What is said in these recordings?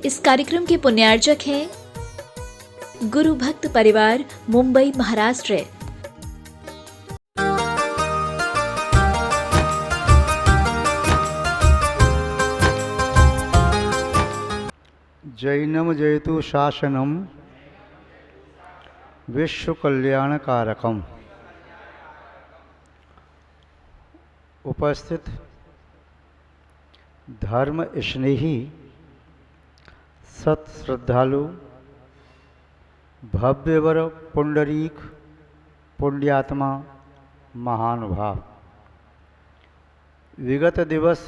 इस कार्यक्रम के पुण्यार्चक हैं गुरु भक्त परिवार, मुंबई, महाराष्ट्र। जैनम जयतु शासनम विश्व कल्याणकारकम। उपस्थित धर्म स्नेही सत श्रद्धालु भव्यवर पुंडरीक पुण्यात्मा महानुभाव, विगत दिवस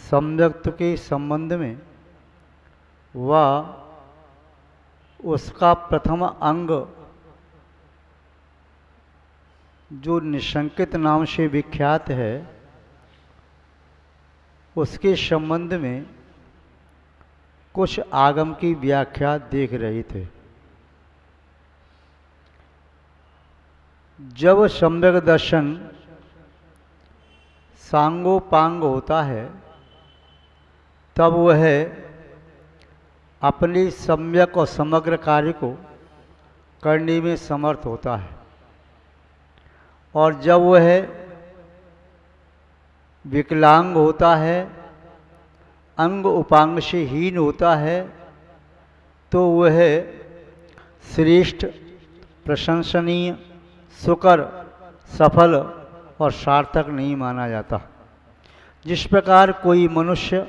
सम्यक्त के संबंध में व उसका प्रथम अंग जो निशंकित नाम से विख्यात है, उसके संबंध में कुछ आगम की व्याख्या देख रहे थे। जब सम्यक दर्शन सांगोपांग होता है, तब वह अपने सम्यक और समग्र कार्य को करने में समर्थ होता है, और जब वह विकलांग होता है, अंग उपांग से हीन होता है, तो वह श्रेष्ठ, प्रशंसनीय, सुकर, सफल और सार्थक नहीं माना जाता। जिस प्रकार कोई मनुष्य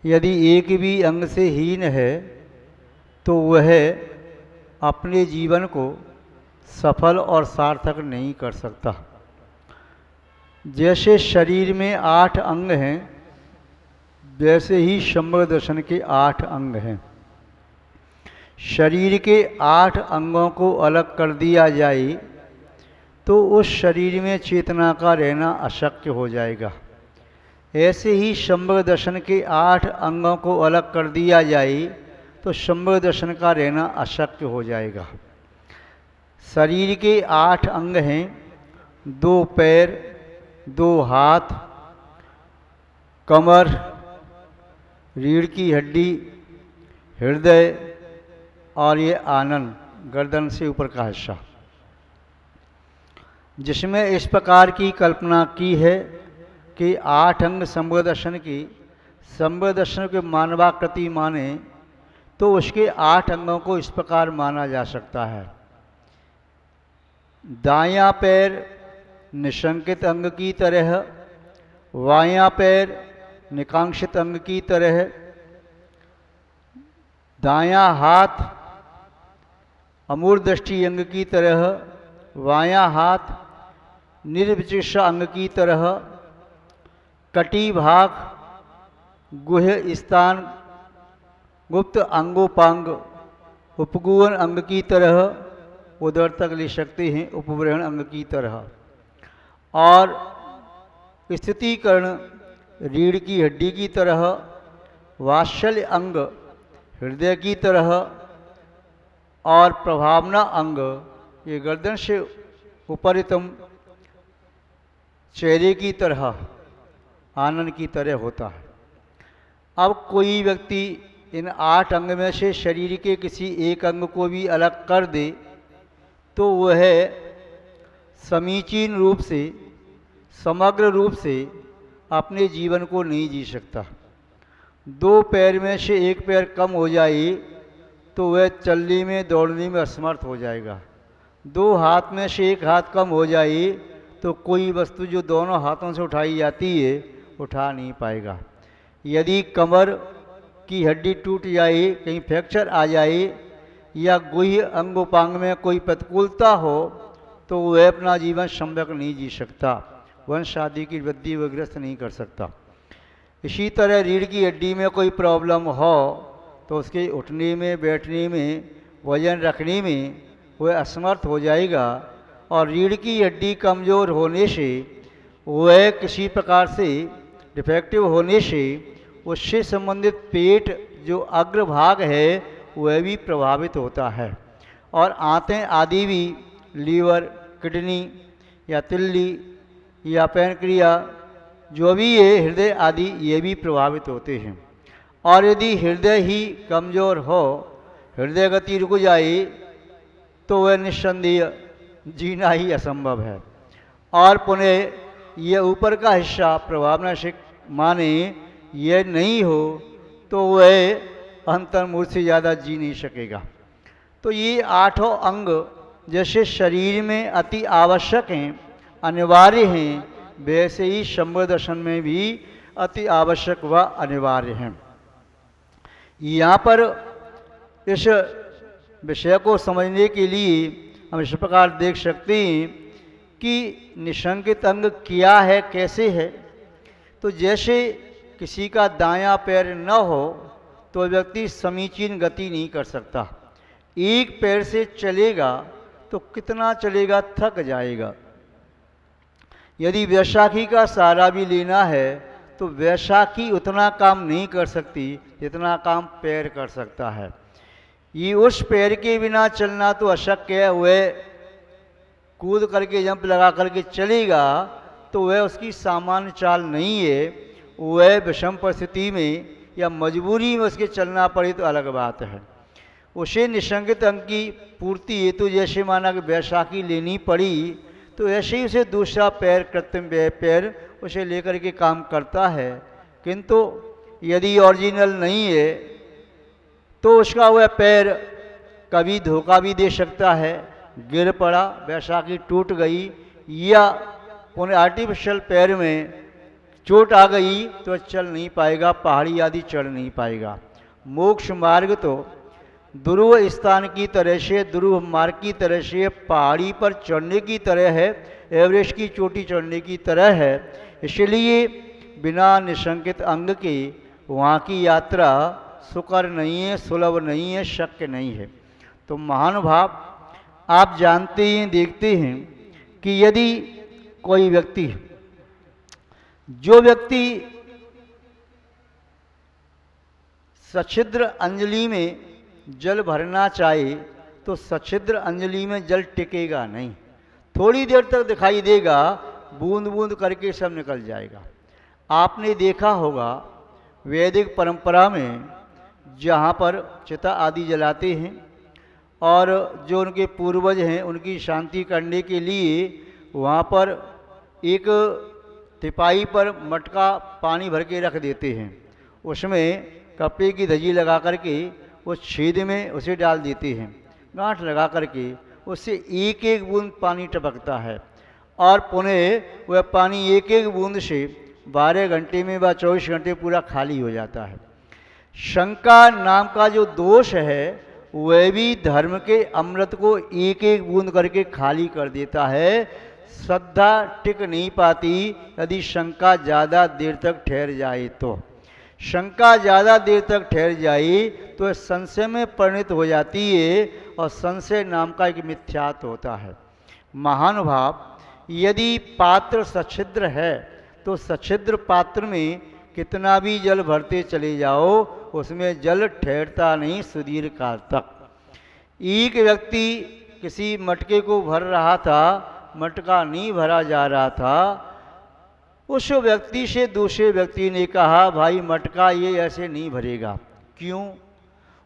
यदि एक भी अंग से हीन है, तो वह अपने जीवन को सफल और सार्थक नहीं कर सकता। जैसे शरीर में 8 अंग हैं, वैसे ही सम्यक दर्शन के 8 अंग हैं। शरीर के 8 अंगों को अलग कर दिया जाए तो उस शरीर में चेतना का रहना अशक्य हो जाएगा। ऐसे ही सम्यक दर्शन के 8 अंगों को अलग कर दिया जाए तो सम्यक दर्शन का रहना अशक्य हो जाएगा। शरीर के 8 अंग हैं: 2 पैर, 2 हाथ, कमर, रीढ़ की हड्डी, हृदय और ये आनन, गर्दन से ऊपर का हिस्सा, जिसमें इस प्रकार की कल्पना की है कि 8 अंग सम्यक दर्शन की, सम्यक दर्शन के मानवाकृति माने तो उसके 8 अंगों को इस प्रकार माना जा सकता है। दायां पैर निशंकित अंग की तरह, बायां पैर निकांक्षित अंग की तरह, दायां हाथ अमूर्दृष्टि अंग की तरह, बायां हाथ निर्विचिकित्सा अंग की तरह, कटी भाग, गुह्य स्थान, गुप्त अंगोपांग उपगुहन अंग की तरह, उधर तक ले सकते हैं उपवृहण अंग की तरह, और स्थितीकरण रीढ़ की हड्डी की तरह, वात्सल्य अंग हृदय की तरह, और प्रभावना अंग ये गर्दन से उपरितम चेहरे की तरह, आनन की तरह होता है। अब कोई व्यक्ति इन 8 अंग में से शरीर के किसी एक अंग को भी अलग कर दे तो वह समीचीन रूप से, समग्र रूप से अपने जीवन को नहीं जी सकता। 2 पैर में से एक पैर कम हो जाए तो वह चलने में, दौड़ने में असमर्थ हो जाएगा। 2 हाथ में से एक हाथ कम हो जाए तो कोई वस्तु जो दोनों हाथों से उठाई जाती है उठा नहीं पाएगा। यदि कमर की हड्डी टूट जाए, कहीं फ्रैक्चर आ जाए, या गुह्य अंगोपांग में कोई प्रतिकूलता हो तो वह अपना जीवन सम्यक नहीं जी सकता, वंश आदि की वृद्धि व ग्रस्त नहीं कर सकता। इसी तरह रीढ़ की हड्डी में कोई प्रॉब्लम हो तो उसके उठने में, बैठने में, वजन रखने में वह असमर्थ हो जाएगा, और रीढ़ की हड्डी कमज़ोर होने से, वह किसी प्रकार से डिफेक्टिव होने से उससे संबंधित पेट जो अग्रभाग है वह भी प्रभावित होता है, और आंतें आदि भी, लीवर, किडनी या तिल्ली या पैनक्रिया जो भी है, हृदय आदि, ये भी प्रभावित होते हैं। और यदि हृदय ही कमज़ोर हो, हृदय गति रुक जाए, तो वह निस्संदेह जीना ही असंभव है। और पुनः यह ऊपर का हिस्सा प्रभावनाशिक माने यह नहीं हो तो वह अंतर्मुख से ज़्यादा जी नहीं सकेगा। तो ये आठों अंग जैसे शरीर में अति आवश्यक हैं, अनिवार्य हैं, वैसे ही शंभर दर्शन में भी अति आवश्यक व अनिवार्य हैं। यहाँ पर इस विषय को समझने के लिए हम इस प्रकार देख सकते हैं कि निशंकित अंग क्या है, कैसे है। तो जैसे किसी का दायां पैर न हो तो व्यक्ति समीचीन गति नहीं कर सकता। एक पैर से चलेगा तो कितना चलेगा, थक जाएगा। यदि वैशाखी का सहारा भी लेना है तो वैशाखी उतना काम नहीं कर सकती जितना काम पैर कर सकता है। ये उस पैर के बिना चलना तो अशक्य है। वह कूद करके जंप लगा करके चलेगा तो वह उसकी सामान्य चाल नहीं है। वह विषम परिस्थिति में या मजबूरी में उसके चलना पड़े तो अलग बात है। उसे निशंकित अंग की पूर्ति हेतु जैसे माना कि वैशाखी लेनी पड़ी तो ऐसे ही उसे दूसरा पैर, कृत्रिम पैर उसे लेकर के काम करता है। किंतु यदि ओरिजिनल नहीं है तो उसका वह पैर कभी धोखा भी दे सकता है, गिर पड़ा, वैशाखी टूट गई, या उन्हें आर्टिफिशियल पैर में चोट आ गई तो चल नहीं पाएगा, पहाड़ी आदि चढ़ नहीं पाएगा। मोक्ष मार्ग तो ध्रुव स्थान की तरह से, ध्रुव मार्ग की तरह से, पहाड़ी पर चढ़ने की तरह है, एवरेस्ट की चोटी चढ़ने की तरह है। इसलिए बिना निशंकित अंग के वहाँ की यात्रा सुकर नहीं है, सुलभ नहीं है, शक्य नहीं है। तो महानुभाव, आप जानते हैं, देखते हैं कि यदि कोई व्यक्ति, जो व्यक्ति सछिद्र अंजलि में जल भरना चाहे तो सछिद्र अंजलि में जल टिकेगा नहीं, थोड़ी देर तक दिखाई देगा, बूंद बूंद करके सब निकल जाएगा। आपने देखा होगा वैदिक परंपरा में जहाँ पर चिता आदि जलाते हैं और जो उनके पूर्वज हैं उनकी शांति करने के लिए वहाँ पर एक तिपाई पर मटका पानी भर के रख देते हैं, उसमें कपड़े की धजी लगा करके उस छेद में उसे डाल देते हैं, गांठ लगा करके उससे एक एक बूंद पानी टपकता है और पुनः वह पानी एक एक बूंद से 12 घंटे में व 24 घंटे पूरा खाली हो जाता है। शंका नाम का जो दोष है वह भी धर्म के अमृत को एक एक बूंद करके खाली कर देता है। श्रद्धा टिक नहीं पाती यदि शंका ज़्यादा देर तक ठहर जाए तो। शंका ज़्यादा देर तक ठहर जाए तो संशय में परिणित हो जाती है और संशय नाम का एक मिथ्यात्व होता है। महानुभाव, यदि पात्र सछिद्र है तो सछिद्र पात्र में कितना भी जल भरते चले जाओ उसमें जल ठहरता नहीं सुदीर्घ काल तक। एक व्यक्ति किसी मटके को भर रहा था, मटका नहीं भरा जा रहा था, उस व्यक्ति से दूसरे व्यक्ति ने कहा, भाई मटका ये ऐसे नहीं भरेगा। क्यों?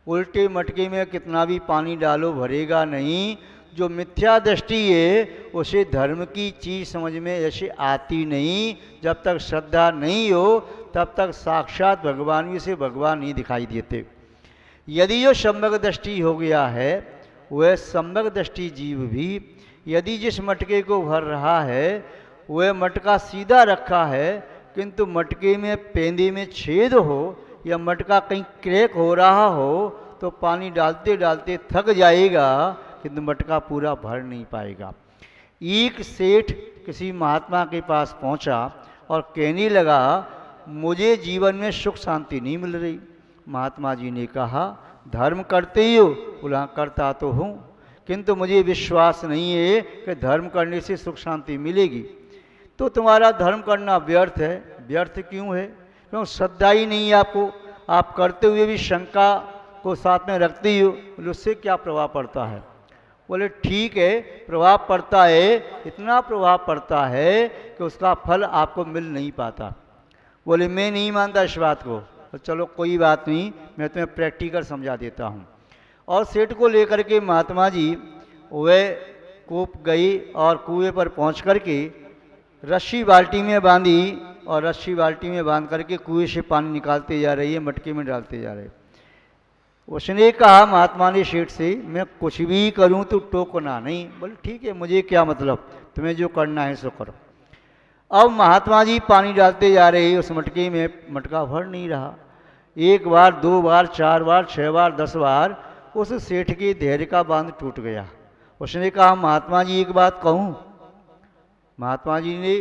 उल्टे मटके में कितना भी पानी डालो भरेगा नहीं। जो मिथ्या दृष्टि है उसे धर्म की चीज़ समझ में ऐसे आती नहीं। जब तक श्रद्धा नहीं हो तब तक साक्षात भगवान से भगवान नहीं दिखाई देते। यदि जो सम्यक दृष्टि हो गया है वह सम्यक दृष्टि जीव भी यदि जिस मटके को भर रहा है वह मटका सीधा रखा है किंतु मटके में पेंदे में छेद हो या मटका कहीं क्रैक हो रहा हो तो पानी डालते डालते थक जाएगा किंतु मटका पूरा भर नहीं पाएगा। एक सेठ किसी महात्मा के पास पहुंचा और कहने लगा, मुझे जीवन में सुख शांति नहीं मिल रही। महात्मा जी ने कहा, धर्म करते ही हो? बोला, करता तो हूँ किंतु मुझे विश्वास नहीं है कि धर्म करने से सुख शांति मिलेगी। तो तुम्हारा धर्म करना व्यर्थ है। व्यर्थ क्यों है? क्यों? श्रद्धा ही नहीं है आपको। आप करते हुए भी शंका को साथ में रखते ही हो। बोले, उससे क्या प्रभाव पड़ता है? बोले, ठीक है, प्रभाव पड़ता है, इतना प्रभाव पड़ता है कि उसका फल आपको मिल नहीं पाता। बोले, मैं नहीं मानता इस बात को। तो चलो कोई बात नहीं, मैं तुम्हें प्रैक्टिकल समझा देता हूँ। और सेठ को लेकर के महात्मा जी वह कूप गई और कुएं पर पहुँच कर के रस्सी बाल्टी में बांधी और रस्सी बाल्टी में बांध करके कुएं से पानी निकालते जा रही है, मटके में डालते जा रहे। उसने कहा महात्मा ने सेठ से, मैं कुछ भी करूं तो टोकना नहीं। बोले ठीक है, मुझे क्या मतलब, तुम्हें जो करना है सो करो। अब महात्मा जी पानी डालते जा रहे, उस मटके में मटका भर नहीं रहा। एक बार, दो बार, चार बार, 6 बार, 10 बार उस सेठ के धैर्य का बांध टूट गया। उसने कहा महात्मा जी एक बात कहूँ। महात्मा जी ने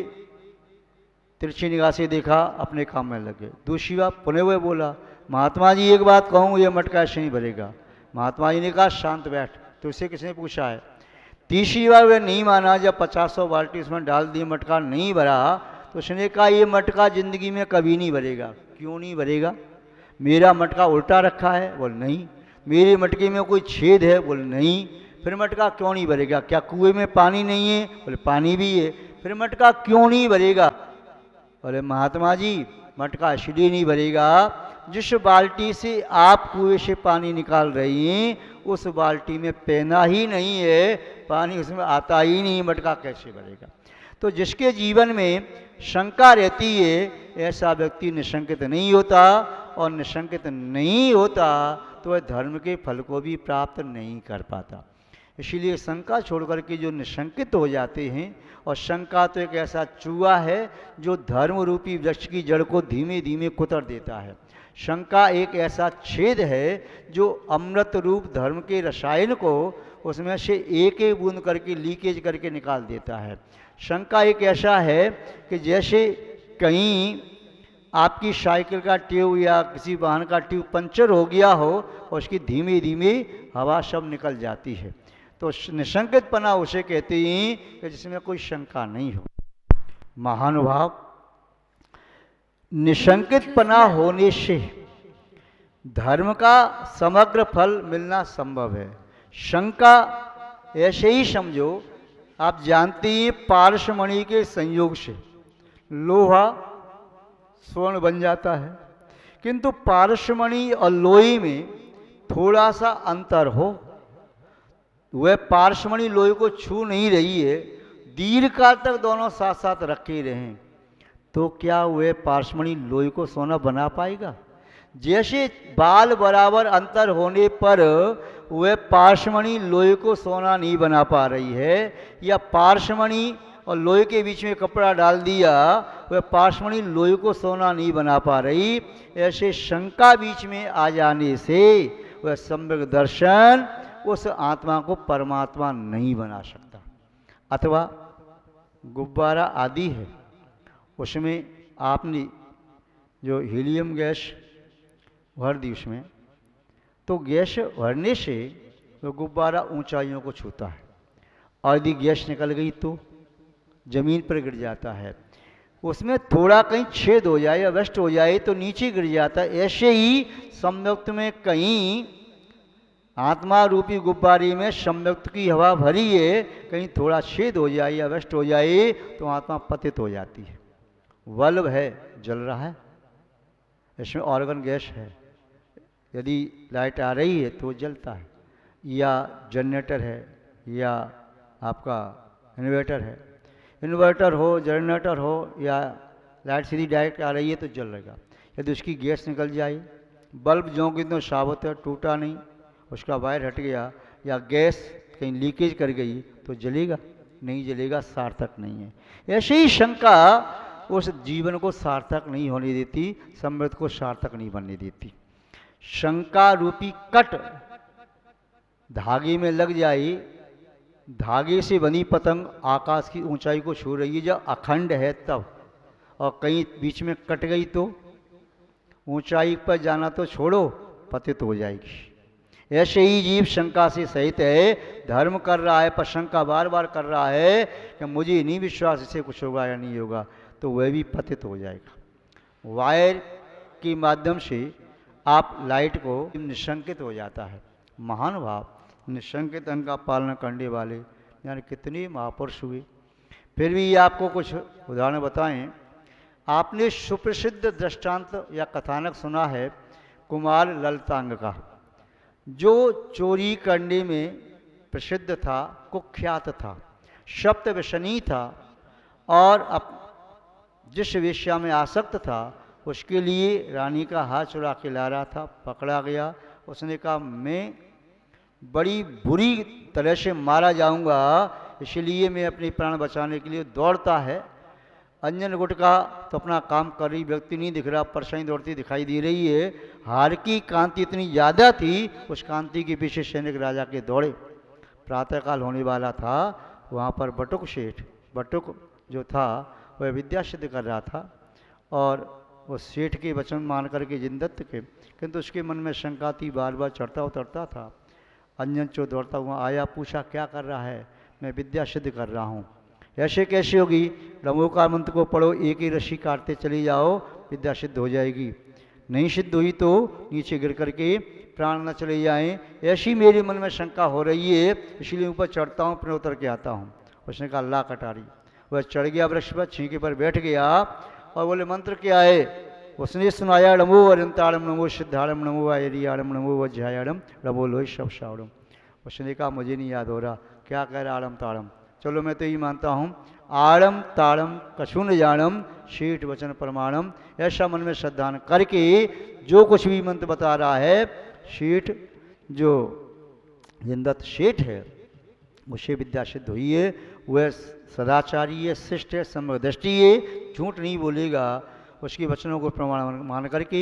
तिरछी निगाह से देखा, अपने काम में लग गए। दूसरी बार पुनः वह बोला महात्मा जी एक बात कहूँ, ये मटका ऐसे नहीं भरेगा। महात्मा जी ने कहा शांत बैठ, तुझसे किसने पूछा है। तीसरी बार वह नहीं माना, जब 50 बाल्टी उसमें डाल दी, मटका नहीं भरा, तो उसने कहा ये मटका जिंदगी में कभी नहीं भरेगा। क्यों नहीं भरेगा, मेरा मटका उल्टा रखा है। बोल नहीं। मेरे मटके में कोई छेद है। बोल नहीं। फिर मटका क्यों नहीं भरेगा, क्या कुएं में पानी नहीं है। बोले पानी भी है। फिर मटका क्यों नहीं भरेगा। बोले महात्मा जी मटका इसलिए नहीं भरेगा, जिस बाल्टी से आप कुएं से पानी निकाल रही हैं उस बाल्टी में पहना ही नहीं है, पानी उसमें आता ही नहीं, मटका कैसे भरेगा। तो जिसके जीवन में शंका रहती है, ऐसा व्यक्ति निशंकित नहीं होता, और निशंकित नहीं होता तो वह धर्म के फल को भी प्राप्त नहीं कर पाता। इसीलिए शंका छोड़ करके जो निशंकित हो जाते हैं, और शंका तो एक ऐसा चूहा है जो धर्म रूपी वृक्ष की जड़ को धीमे धीमे कुतर देता है। शंका एक ऐसा छेद है जो अमृत रूप धर्म के रसायन को उसमें से एक एक बूंद करके लीकेज करके निकाल देता है। शंका एक ऐसा है कि जैसे कहीं आपकी साइकिल का ट्यूब या किसी वाहन का ट्यूब पंचर हो गया हो और उसकी धीमे धीमे हवा सब निकल जाती है। तो निशंकितपना उसे कहते हैं कि जिसमें कोई शंका नहीं हो। महानुभाव, निशंकितपना होने से धर्म का समग्र फल मिलना संभव है। शंका ऐसे ही समझो, आप जानते हैं पारसमणि के संयोग से लोहा स्वर्ण बन जाता है, किंतु पारसमणि और लोहे में थोड़ा सा अंतर हो, वह पारसमणि लोहे को छू नहीं रही है, दीर्घकाल तक दोनों साथ साथ रखे रहें, तो क्या वह पारसमणि लोहे को सोना बना पाएगा। जैसे बाल बराबर अंतर होने पर वह पारसमणि लोहे को सोना नहीं बना पा रही है, या पारसमणि और लोहे के बीच में कपड़ा डाल दिया, वह पारसमणि लोहे को सोना नहीं बना पा रही, ऐसे शंका बीच में आ जाने से वह सम्यक दर्शन उस आत्मा को परमात्मा नहीं बना सकता। अथवा गुब्बारा आदि है, उसमें आपने जो हीलियम गैस भर दी उसमें, तो गैस भरने से वो गुब्बारा ऊंचाइयों को छूता है, और यदि गैस निकल गई तो जमीन पर गिर जाता है। उसमें थोड़ा कहीं छेद हो जाए या वेस्ट हो जाए तो नीचे गिर जाता है। ऐसे ही संयुक्त में कहीं आत्मा रूपी गुब्बारे में संयुक्त की हवा भरी है, कहीं थोड़ा छेद हो जाए या वेस्ट हो जाए तो आत्मा पतित हो जाती है। बल्ब है, जल रहा है, इसमें ऑर्गन गैस है, यदि लाइट आ रही है तो जलता है, या जनरेटर है, या आपका इन्वर्टर है, इन्वर्टर हो, जनरेटर हो, या लाइट सीधी डायरेक्ट आ रही है तो जल रहेगा। यदि उसकी गैस निकल जाए, बल्ब जो कि तो साबुत है, टूटा नहीं, उसका वायर हट गया, या गैस कहीं लीकेज कर गई तो जलेगा नहीं, जलेगा, सार्थक नहीं है। ऐसे ही शंका उस जीवन को सार्थक नहीं होने देती, समृद्ध को सार्थक नहीं बनने देती। शंका रूपी कट धागे में लग जाए, धागे से बनी पतंग आकाश की ऊंचाई को छू रही है जब अखंड है तब, और कहीं बीच में कट गई तो ऊंचाई पर जाना तो छोड़ो, पतित हो जाएगी। ऐसे ही जीव शंका से सहित है, धर्म कर रहा है पर शंका बार बार कर रहा है कि मुझे नहीं विश्वास इससे कुछ होगा या नहीं होगा, तो वह भी पतित हो जाएगा। वायर के माध्यम से आप लाइट को निशंकित हो जाता है। महानुभाव, निशंकित अंग का पालन करने वाले यानी कितने महापुरुष हुए। फिर भी आपको कुछ उदाहरण बताएं। आपने सुप्रसिद्ध दृष्टांत या कथानक सुना है कुमार ललितांग का, जो चोरी करने में प्रसिद्ध था, कुख्यात था, सप्त व्यसनी था और जिस वेश्या में आसक्त था उसके लिए रानी का हाथ चुरा के ला रहा था, पकड़ा गया। उसने कहा मैं बड़ी बुरी तरह से मारा जाऊंगा, इसलिए मैं अपने प्राण बचाने के लिए दौड़ता है। अंजन गुटका तो अपना काम कर रही व्यक्ति नहीं दिख रहा, परछाई दौड़ती दिखाई दे रही है। हार की कांति इतनी ज़्यादा थी, उस कांति के पीछे सैनिक राजा के दौड़े। प्रातःकाल होने वाला था, वहाँ पर बटुक सेठ, बटुक जो था वह विद्या सिद्ध कर रहा था और वो सेठ के वचन मान करके जिंदत्त के, किंतु उसके मन में शंका थी, बार बार चढ़ता उतरता था। अंजन चो दौड़ता हुआ आया, पूछा क्या कर रहा है? मैं विद्या सिद्ध कर रहा हूँ। ऐसे कैसे होगी? लंबोकार मंत्र को पढ़ो, एक ही रस्सी काटते चली जाओ, विद्या सिद्ध हो जाएगी। नहीं सिद्ध हुई तो नीचे गिर करके प्राण न चले जाएं, ऐसी मेरे मन में शंका हो रही है, इसलिए ऊपर चढ़ता हूँ, फिर उतर के आता हूँ। उसने कहा अल्लाह कटारी। वह चढ़ गया वृक्ष पर, छींके पर बैठ गया और बोले मंत्र क्या है? उसने सुनाया नमो अरिंताड़म नमो सिद्धाड़म नमो आयरियाड़म नमो वज्रायाड़म नमो लोह शवशाड़म। उसने कहा मुझे नहीं याद हो रहा क्या कह रहा आड़म ताड़म। चलो मैं तो यही मानता हूँ, आड़म ताड़म कछु न जानम शीठ वचन प्रमाणम। ऐसा मन में श्रद्धान करके जो कुछ भी मंत्र बता रहा है, शीठ जो जिंदत शेठ है उसे विद्या सिद्ध हुई है, वह सदाचारी है, शिष्ट है, समदृष्टि है, झूठ नहीं बोलेगा। उसके वचनों को प्रमाण मान करके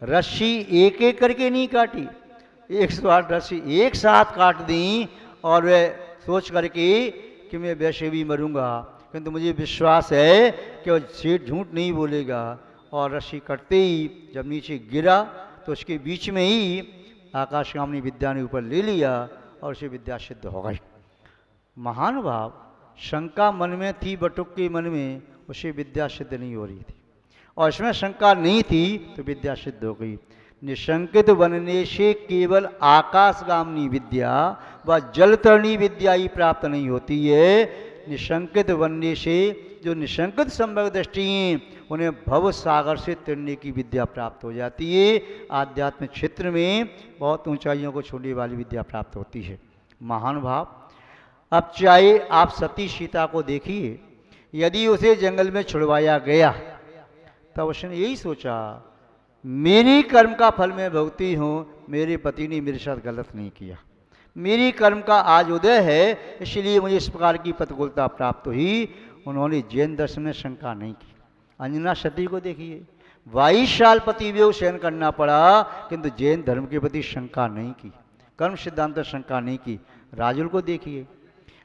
रस्सी एक एक करके नहीं काटी, 108 रस्सी एक साथ काट दी और वह सोच करके कि मैं वैसे भी मरूंगा, किंतु मुझे विश्वास है कि वह सेठ झूठ नहीं बोलेगा। और रस्सी कटते ही जब नीचे गिरा तो उसके बीच में ही आकाशगामिनी विद्या ने ऊपर ले लिया और उसे विद्या सिद्ध हो गई। महानुभाव, शंका मन में थी बटुक के मन में, उसे विद्या सिद्ध नहीं हो रही थी, और इसमें शंका नहीं थी तो विद्या सिद्ध हो गई। निशंकित बनने से केवल आकाशगामिनी विद्या व जलतरणी विद्या ही प्राप्त नहीं होती है। निशंकित बनने से जो निशंकित संभव दृष्टि उन्हें भव सागर से तैरने की विद्या प्राप्त हो जाती है। आध्यात्मिक क्षेत्र में बहुत ऊंचाइयों को छूने वाली विद्या प्राप्त होती है। महानुभाव, अब चाहे आप सती सीता को देखिए, यदि उसे जंगल में छुड़वाया गया तब उसने यही सोचा मेरी कर्म का फल मैं भुगती हूँ, मेरे पति ने मेरे साथ गलत नहीं किया, मेरी कर्म का आज उदय है, इसलिए मुझे इस प्रकार की प्रतिकूलता प्राप्त हुई। उन्होंने जैन दर्शन में शंका नहीं की। अंजना सती को देखिए, 22 साल पतिव्योग सहन करना पड़ा, किंतु जैन धर्म के प्रति शंका नहीं की, कर्म सिद्धांत शंका नहीं की। राजुल को देखिए,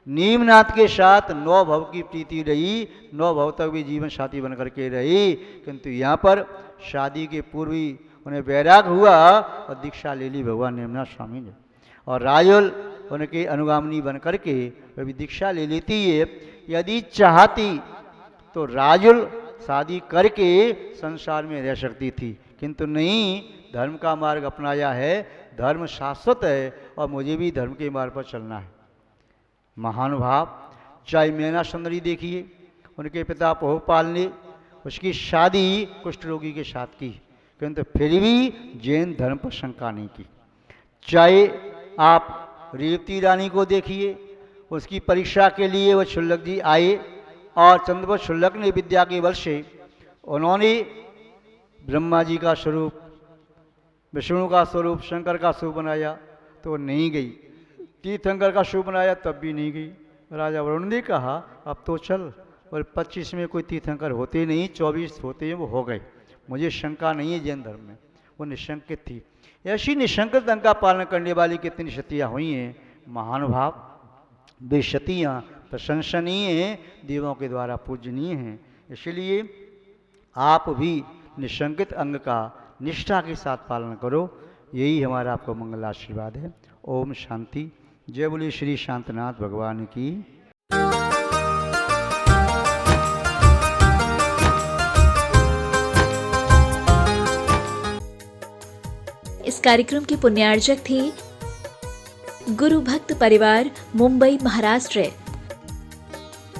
नीमनाथ के साथ 9 भव की प्रीति रही, 9 भव तक भी जीवन साथी बनकर के रही, किंतु यहाँ पर शादी के पूर्व ही उन्हें वैराग हुआ और दीक्षा ले ली भगवान नीमनाथ स्वामी ने। और राजुल उनके अनुगामिनी बन करके वह भी दीक्षा ले लेती है। यदि चाहती तो राजुल शादी करके संसार में रह सकती थी, किंतु नहीं, धर्म का मार्ग अपनाया है, धर्म शाश्वत है और मुझे भी धर्म के मार्ग पर चलना है। महानुभाव, चाहे मैना सुंदरी देखिए, उनके पिता पहुपाल ने उसकी शादी कुष्ठ रोगी के साथ की, किंतु फिर भी जैन धर्म पर शंका नहीं की। चाहे आप रेवती रानी को देखिए, उसकी परीक्षा के लिए वह शुल्लक जी आए और चंद्रवत शुल्लक ने विद्या के बल से उन्होंने ब्रह्मा जी का स्वरूप, विष्णु का स्वरूप, शंकर का स्वरूप बनाया तो नहीं गई। तीर्थंकर का स्वरूप बनाया तब भी नहीं गई। राजा वरुण ने कहा अब तो चल, और 25 में कोई तीर्थंकर होते नहीं, 24 होते हैं, वो हो गए, मुझे शंका नहीं है जैन धर्म में। वो निशंकित थी। ऐसी निशंकित ढंग का पालन करने वाली कितनी सतियाँ हुई हैं। महानुभाव, वे सतियाँ प्रशंसनीय हैं, देवों के द्वारा पूजनीय हैं। इसलिए आप भी निशंकित अंग का निष्ठा के साथ पालन करो, यही हमारा आपको मंगल आशीर्वाद है। ओम शांति। जय बोले श्री शांतनाथ भगवान की। इस कार्यक्रम के पुण्यार्जक थे गुरु भक्त परिवार, मुंबई, महाराष्ट्र।